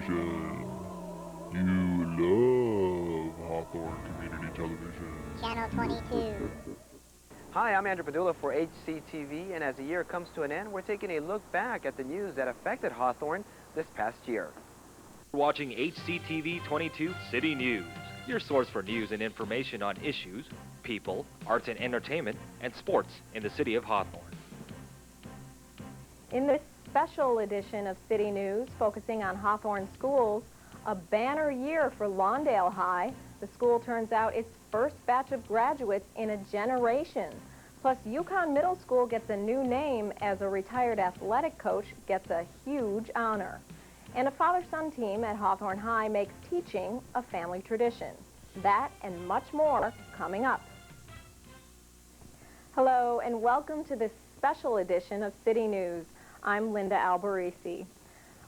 television. You love Hawthorne Community Television. Channel 22. Hi, I'm Andrew Padula for HCTV, and as the year comes to an end, we're taking a look back at the news that affected Hawthorne this past year. Watching HCTV 22 City News, your source for news and information on issues, people, arts and entertainment, and sports in the city of Hawthorne. In this special edition of City News, focusing on Hawthorne schools, a banner year for Lawndale High. The school turns out its first batch of graduates in a generation. Plus, Yukon Middle School gets a new name as a retired athletic coach gets a huge honor. And a father-son team at Hawthorne High makes teaching a family tradition. That and much more coming up. Hello, and welcome to this special edition of City News. I'm Linda Albarisi.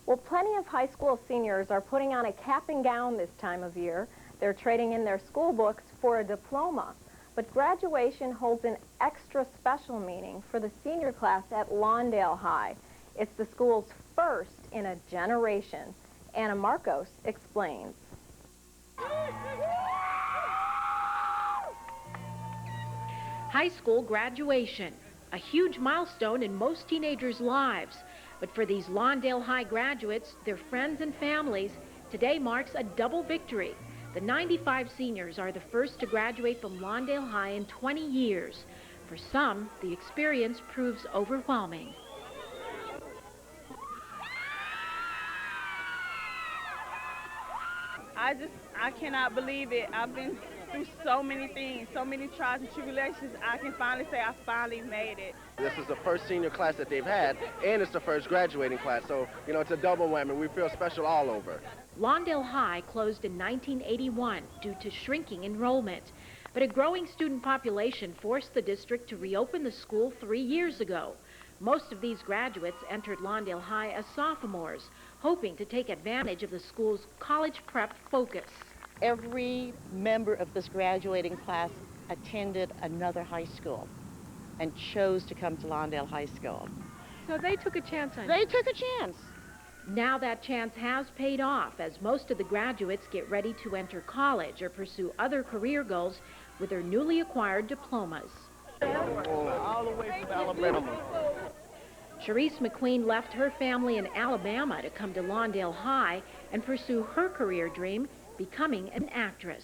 Well, plenty of high school seniors are putting on a cap and gown this time of year. They're trading in their school books for a diploma. But graduation holds an extra special meaning for the senior class at Lawndale High. It's the school's first in a generation. Anna Marcos explains. High school graduation, a huge milestone in most teenagers' lives. But for these Lawndale High graduates, their friends and families, today marks a double victory. The 95 seniors are the first to graduate from Lawndale High in 20 years. For some, the experience proves overwhelming. I cannot believe it. I've been through so many things, so many trials and tribulations. I can finally say I finally made it. This is the first senior class that they've had, and it's the first graduating class. So, you know, it's a double whammy. We feel special all over. Lawndale High closed in 1981 due to shrinking enrollment. But a growing student population forced the district to reopen the school 3 years ago. Most of these graduates entered Lawndale High as sophomores, hoping to take advantage of the school's college prep focus. Every member of this graduating class attended another high school and chose to come to Lawndale High School. So they took a chance on you. They took a chance. Now that chance has paid off as most of the graduates get ready to enter college or pursue other career goals with their newly acquired diplomas. All the way from Alabama. Sharice McQueen left her family in Alabama to come to Lawndale High and pursue her career dream, becoming an actress.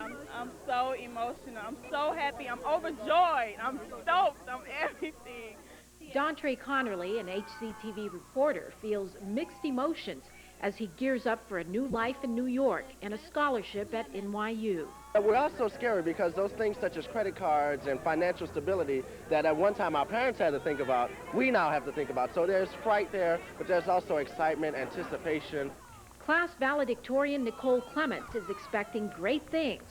I'm so emotional. I'm so happy. I'm overjoyed. I'm stoked. I'm everything. Dontre Connerly, an HCTV reporter, feels mixed emotions as he gears up for a new life in New York and a scholarship at NYU. We're also scary because those things such as credit cards and financial stability that at one time our parents had to think about, we now have to think about. So there's fright there, but there's also excitement, anticipation. Class valedictorian Nicole Clements is expecting great things.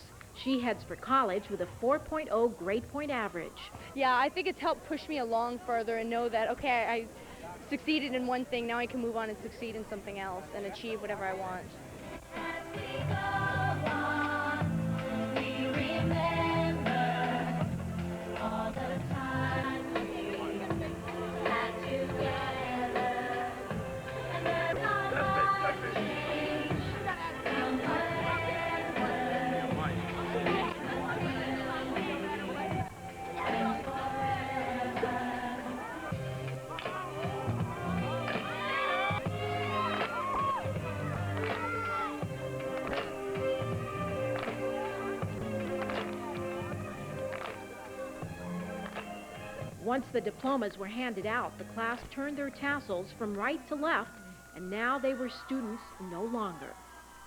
She heads for college with a 4.0 grade point average. Yeah, I think it's helped push me along further and know that, okay, I succeeded in one thing, now I can move on and succeed in something else and achieve whatever I want. Once the diplomas were handed out, the class turned their tassels from right to left, and now they were students no longer.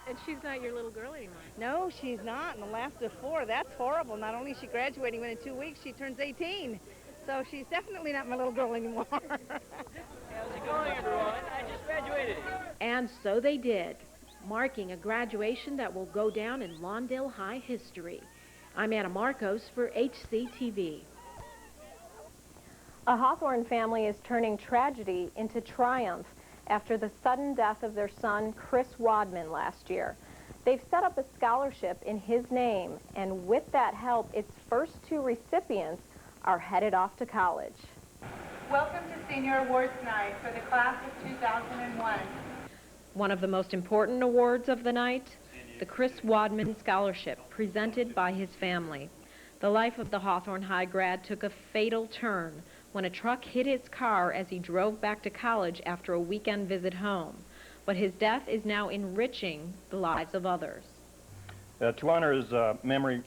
And she's not your little girl anymore. No, she's not. In the last of 4, that's horrible. Not only is she graduating, but in 2 weeks she turns 18. So she's definitely not my little girl anymore. How's it going, everyone? I just graduated. And so they did, marking a graduation that will go down in Lawndale High history. I'm Anna Marcos for HCTV. A Hawthorne family is turning tragedy into triumph after the sudden death of their son, Chris Wadman, last year. They've set up a scholarship in his name, and with that help, its first 2 recipients are headed off to college. Welcome to Senior Awards Night for the class of 2001. One of the most important awards of the night, the Chris Wadman Scholarship, presented by his family. The life of the Hawthorne High grad took a fatal turn when a truck hit his car as he drove back to college after a weekend visit home. But his death is now enriching the lives of others. To honor his memory,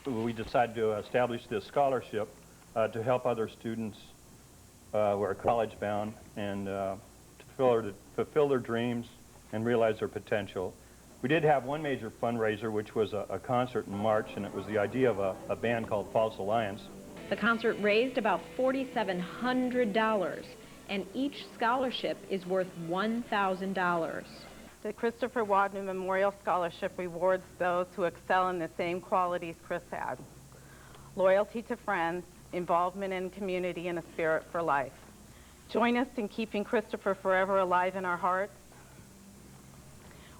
we decided to establish this scholarship to help other students who are college-bound and to fulfill their dreams and realize their potential. We did have one major fundraiser, which was a concert in March, and it was the idea of a band called False Alliance. The concert raised about $4,700, and each scholarship is worth $1,000. The Christopher Wadman Memorial Scholarship rewards those who excel in the same qualities Chris had: loyalty to friends, involvement in community, and a spirit for life. Join us in keeping Christopher forever alive in our hearts.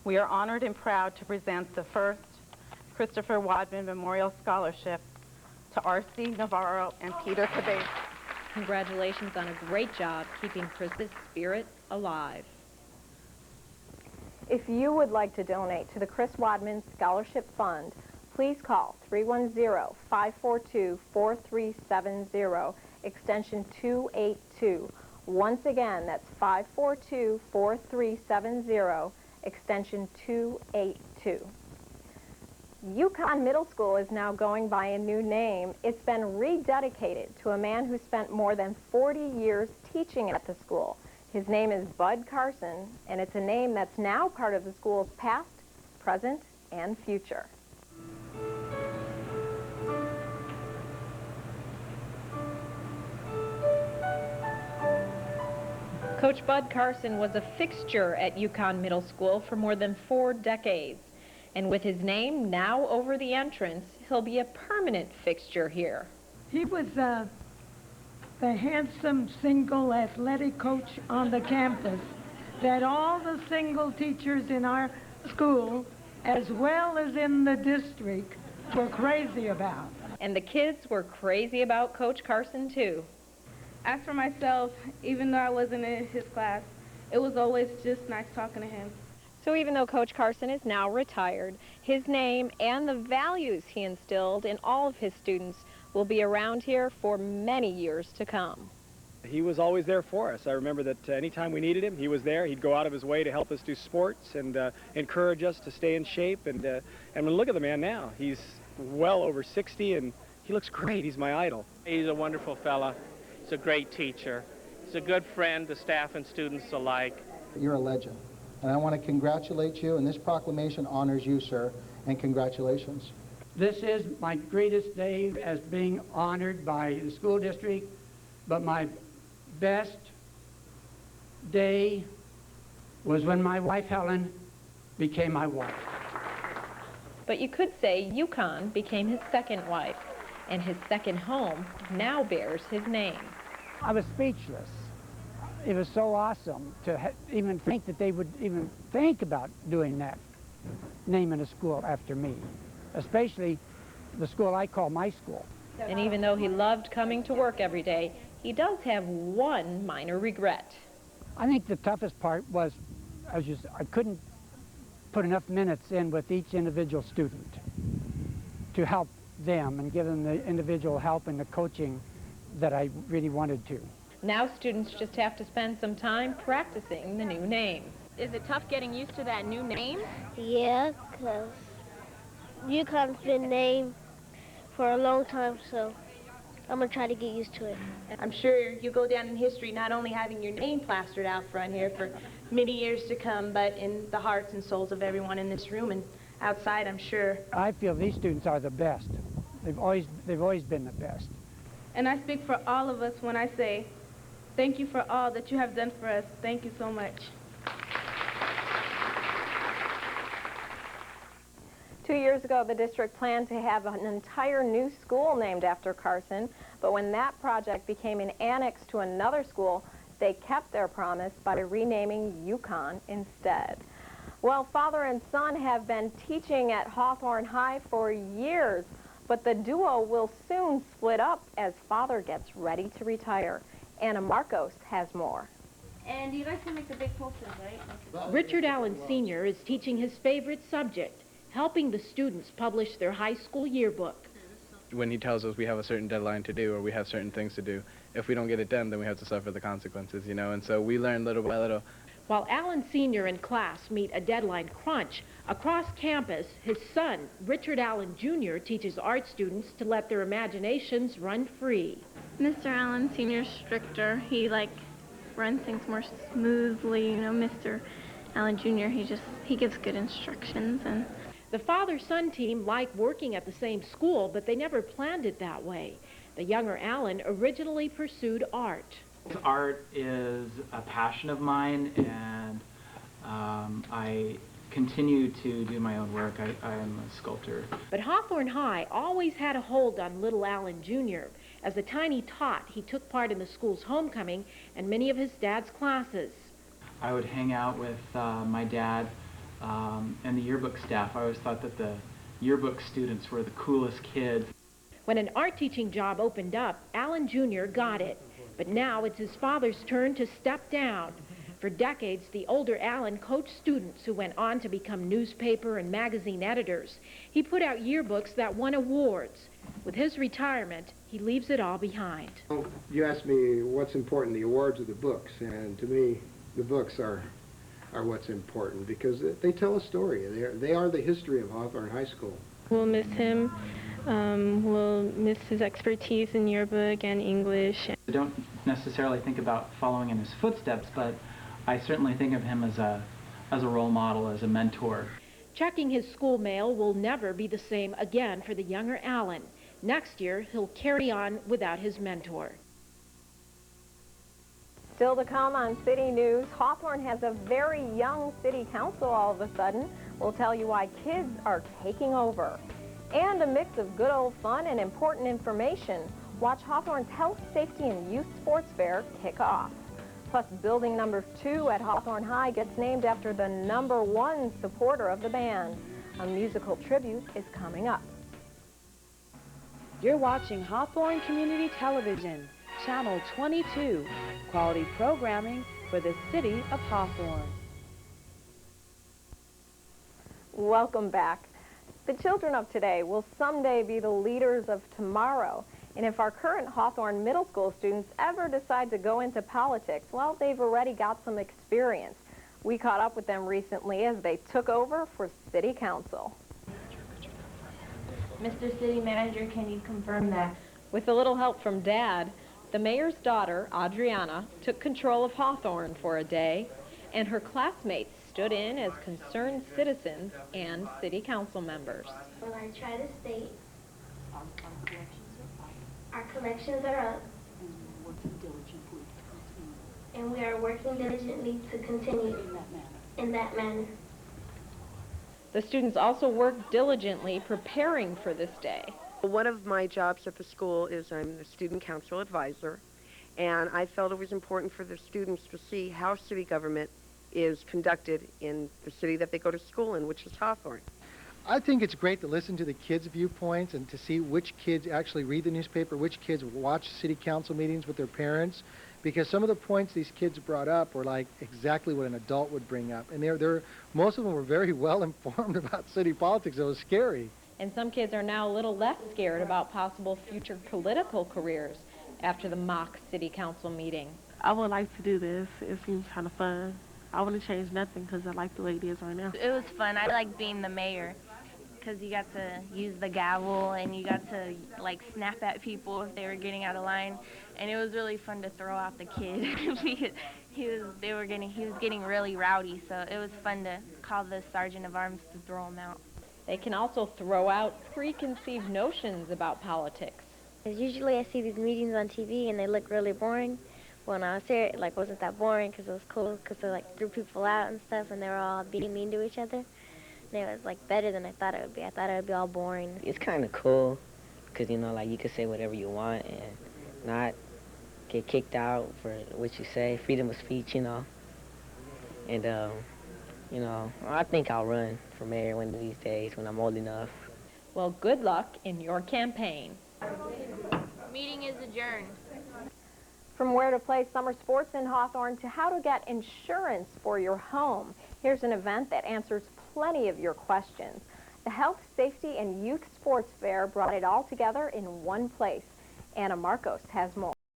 We are honored and proud to present the first Christopher Wadman Memorial Scholarship to R.C. Navarro and Peter Cabeza. Congratulations on a great job keeping Chris's spirit alive. If you would like to donate to the Chris Wadman Scholarship Fund, please call 310-542-4370, extension 282. Once again, that's 542-4370, extension 282. Yukon Middle School is now going by a new name. It's been rededicated to a man who spent more than 40 years teaching at the school. His name is Bud Carson, and it's a name that's now part of the school's past, present, and future. Coach Bud Carson was a fixture at Yukon Middle School for more than 4 decades. And with his name now over the entrance, he'll be a permanent fixture here. He was the handsome single athletic coach on the campus that all the single teachers in our school, as well as in the district, were crazy about. And the kids were crazy about Coach Carson, too. As for myself, even though I wasn't in his class, it was always just nice talking to him. So even though Coach Carson is now retired, his name and the values he instilled in all of his students will be around here for many years to come. He was always there for us. I remember that anytime we needed him, he was there. He'd go out of his way to help us do sports and encourage us to stay in shape. And look at the man now. He's well over 60, and he looks great. He's my idol. He's a wonderful fella. He's a great teacher. He's a good friend to staff and students alike. You're a legend, and I want to congratulate you, and this proclamation honors you, sir, and congratulations. This is my greatest day as being honored by the school district, but my best day was when my wife, Helen, became my wife. But you could say Yukon became his second wife, and his second home now bears his name. I was speechless. It was so awesome to even think that they would even think about doing that, naming a school after me, especially the school I call my school. And even though he loved coming to work every day, he does have one minor regret. I think the toughest part was I couldn't put enough minutes in with each individual student to help them and give them the individual help and the coaching that I really wanted to. Now students just have to spend some time practicing the new name. Is it tough getting used to that new name? Yeah, because Yukon's been named for a long time, so I'm going to try to get used to it. I'm sure you go down in history not only having your name plastered out front here for many years to come, but in the hearts and souls of everyone in this room and outside, I'm sure. I feel these students are the best. They've always been the best. And I speak for all of us when I say, thank you for all that you have done for us. Thank you so much. 2 years ago, the district planned to have an entire new school named after Carson, but when that project became an annex to another school, they kept their promise by renaming Yukon instead. Well, father and son have been teaching at Hawthorne High for years, but the duo will soon split up as father gets ready to retire. Anna Marcos has more. And you guys can make the big posters, right? Richard Allen Sr. is teaching his favorite subject, helping the students publish their high school yearbook. When he tells us we have a certain deadline to do or we have certain things to do, if we don't get it done, then we have to suffer the consequences, you know, and so we learn little by little. While Allen Sr. and class meet a deadline crunch, across campus, his son, Richard Allen Jr., teaches art students to let their imaginations run free. Mr. Allen Sr.'s stricter. He, runs things more smoothly. You know, Mr. Allen Jr., he gives good instructions. And the father-son team like working at the same school, but they never planned it that way. The younger Allen originally pursued art. Art is a passion of mine, and I continue to do my own work. I am a sculptor. But Hawthorne High always had a hold on little Allen Jr. As a tiny tot, he took part in the school's homecoming and many of his dad's classes. I would hang out with my dad and the yearbook staff. I always thought that the yearbook students were the coolest kids. When an art teaching job opened up, Allen Jr. got it. But now it's his father's turn to step down. For decades, the older Allen coached students who went on to become newspaper and magazine editors. He put out yearbooks that won awards. With his retirement, he leaves it all behind. You asked me what's important, the awards or the books, and to me, the books are what's important because they tell a story. They are the history of Hawthorne High School. We'll miss him. We'll miss his expertise in yearbook and English. I don't necessarily think about following in his footsteps, but I certainly think of him as a role model, as a mentor. Checking his school mail will never be the same again for the younger Allen. Next year, he'll carry on without his mentor. Still to come on City News, Hawthorne has a very young city council all of a sudden. We'll tell you why kids are taking over. And a mix of good old fun and important information. Watch Hawthorne's Health, Safety, and Youth Sports Fair kick off. Plus, building number 2 at Hawthorne High gets named after the #1 supporter of the band. A musical tribute is coming up. You're watching Hawthorne Community Television, Channel 22, quality programming for the city of Hawthorne. Welcome back. The children of today will someday be the leaders of tomorrow. And if our current Hawthorne Middle School students ever decide to go into politics, well, they've already got some experience. We caught up with them recently as they took over for City Council. Mr. City Manager, can you confirm that? With a little help from Dad, the mayor's daughter, Adriana, took control of Hawthorne for a day, and her classmates stood in as concerned citizens and city council members. Well, I try to state our collections are up, and we are working diligently to continue in that manner. The students also worked diligently preparing for this day. One of my jobs at the school is I'm the student council advisor, and I felt it was important for the students to see how city government is conducted in the city that they go to school in, which is Hawthorne. I think it's great to listen to the kids' viewpoints and to see which kids actually read the newspaper, which kids watch city council meetings with their parents, because some of the points these kids brought up were like exactly what an adult would bring up. And most of them were very well informed about city politics. It was scary. And some kids are now a little less scared about possible future political careers after the mock city council meeting. I would like to do this. It seems kind of fun. I wouldn't change nothing because I like the way it is right now. It was fun. I like being the mayor because you got to use the gavel and you got to snap at people if they were getting out of line, and it was really fun to throw out the kid. he was getting really rowdy, so it was fun to call the sergeant of arms to throw him out. They can also throw out preconceived notions about politics. Usually I see these meetings on TV and they look really boring. When I was here, it wasn't that boring because it was cool because they threw people out and stuff and they were all being mean to each other. And it was better than I thought it would be. I thought it would be all boring. It's kind of cool because, you can say whatever you want and not get kicked out for what you say. Freedom of speech, And, I think I'll run for mayor one of these days when I'm old enough. Well, good luck in your campaign. Meeting is adjourned. From where to play summer sports in Hawthorne to how to get insurance for your home, here's an event that answers plenty of your questions. The Health, Safety, and Youth Sports Fair brought it all together in one place. Anna Marcos has more.